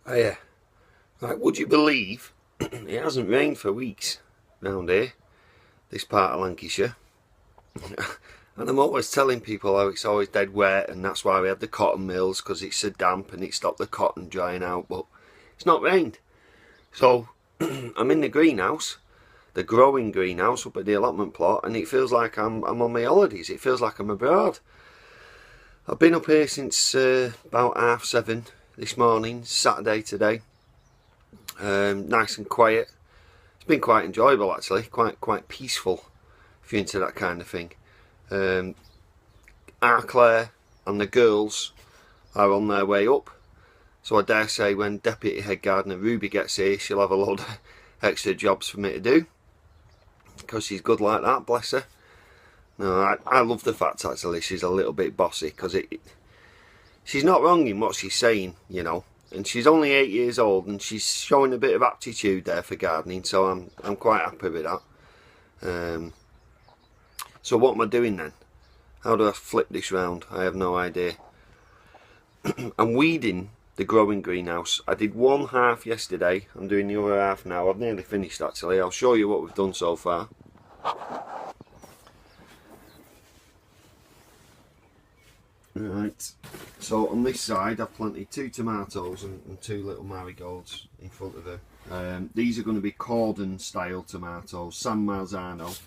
Oh yeah. Right, would you believe it hasn't rained for weeks round here, this part of Lancashire. And I'm always telling people how it's always dead wet and that's why we have the cotton mills, because it's so damp and it stopped the cotton drying out, but it's not rained. So I'm in the greenhouse, the growing greenhouse up at the allotment plot, and it feels like I'm on my holidays. It feels like I'm abroad. I've been up here since about 7:30 this morning, Saturday today. Nice and quiet. It's been quite enjoyable actually, quite peaceful if you're into that kind of thing. Claire and the girls are on their way up, so I dare say when Deputy Head Gardener Ruby gets here, she'll have a load of extra jobs for me to do, because she's good like that, bless her. No, I love the fact actually she's a little bit bossy, because she's not wrong in what she's saying, you know, and she's only 8 years old and she's showing a bit of aptitude there for gardening, so I'm quite happy with that. So what am I doing then? How do I flip this round? I have no idea. I'm weeding the growing greenhouse. I did one half yesterday, I'm doing the other half now. I've nearly finished actually. I'll show you what we've done so far. Right, so on this side I've planted 2 tomatoes and 2 little marigolds in front of her. These are going to be cordon style tomatoes, San Marzano.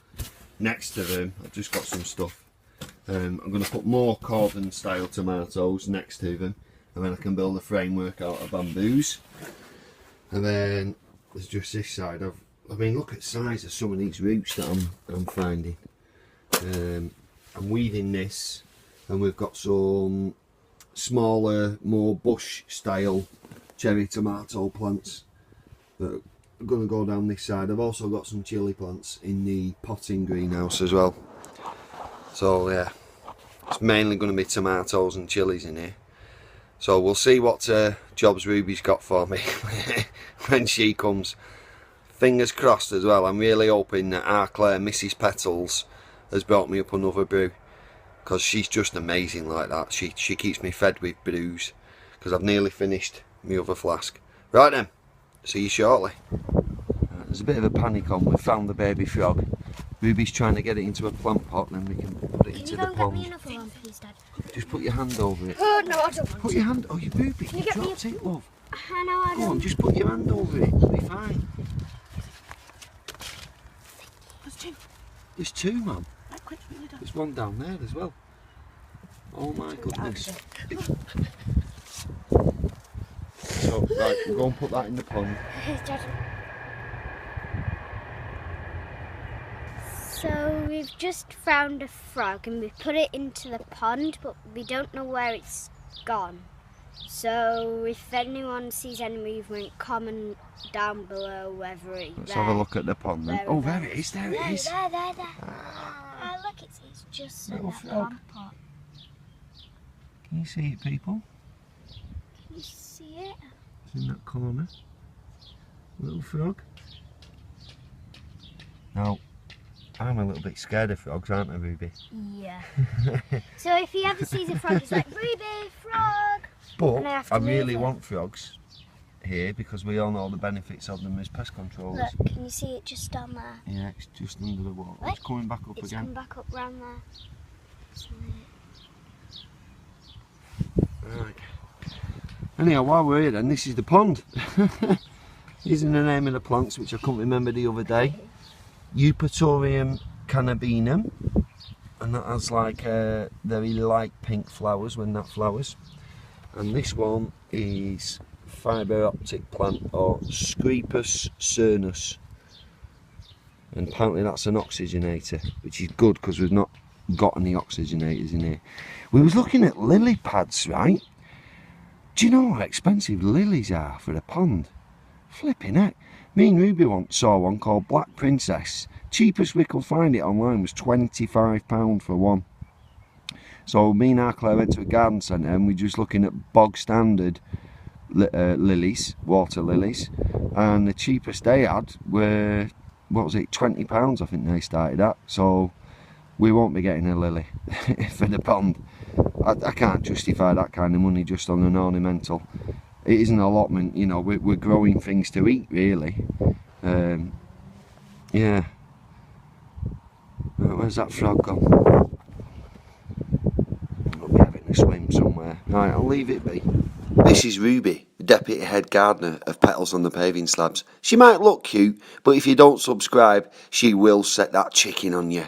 Next to them I've just got some stuff. I'm going to put more cordon style tomatoes next to them, and then I can build a framework out of bamboos. And then there's just this side. I mean, look at the size of some of these roots that I'm finding. I'm weeding this, and we've got some smaller, more bush style cherry tomato plants that are going to go down this side. I've also got some chilli plants in the potting greenhouse as well. So yeah, it's mainly going to be tomatoes and chilies in here. So we'll see what jobs Ruby's got for me when she comes. Fingers crossed as well. I'm really hoping that our Claire, Mrs. Petals, has brought me up another brew, because she's just amazing like that. She keeps me fed with brews, because I've nearly finished my other flask. Right then, see you shortly. There's a bit of a panic on. We've found the baby frog. Ruby's trying to get it into a plant pot, and then we can put it into the pond. Can you go and get me another one, please, Dad? Just put your hand over it. Oh, no, I don't want Put your hand... Oh, you Ruby, Can you you get me dropped it, love. I know, I Go don't. on, just put your hand over it. It'll be fine. There's 2. There's 2, Mum. Right, quick, really done. There's one down there as well. Oh my goodness. So, right, we'll go and put that in the pond. Dad. So we've just found a frog and we put it into the pond, but we don't know where it's gone. So if anyone sees any movement, comment down below whether it's Let's have a look at the pond then. Oh, there it is, there it is. There. Oh, look, it's just a Little little frog. plant pot. Can you see it, people? Can you see it? It's in that corner. Little frog. Now, I'm a little bit scared of frogs, aren't I, Ruby? Yeah. So if he ever sees a frog, he's like, Ruby, frog! But have I to really move it. want frogs here, because we all know the benefits of them as pest controllers. Look, can you see it just down there? Yeah, it's just under the water. Look, It's coming back up It's again. come back up round there. So, Right. Anyhow, while we're here then, this is the pond. These are the name of the plants, which I couldn't remember the other day. Eupatorium cannabinum, and that has like very light pink flowers when that flowers. And this one is fibre optic plant, or Screpus cernus, and apparently that's an oxygenator, which is good because we've not got any oxygenators in here. We was looking at lily pads, right? Do you know how expensive lilies are for a pond? Flipping heck. Me and Ruby once saw one called Black Princess. Cheapest we could find it online was £25 for one. So me and our Claire went to a garden centre and we just looking at bog standard lilies, water lilies, and the cheapest they had were, what was it, £20 I think they started at. So we won't be getting a lily for the pond. I can't justify that kind of money just on an ornamental. it is an allotment, you know, we're growing things to eat, really. Yeah. Right, where's that frog gone? I'll be having a swim somewhere. Right, I'll leave it be. This is Ruby, Deputy Head Gardener of Petals on the Paving Slabs. She might look cute, but if you don't subscribe, she will set that chicken on you.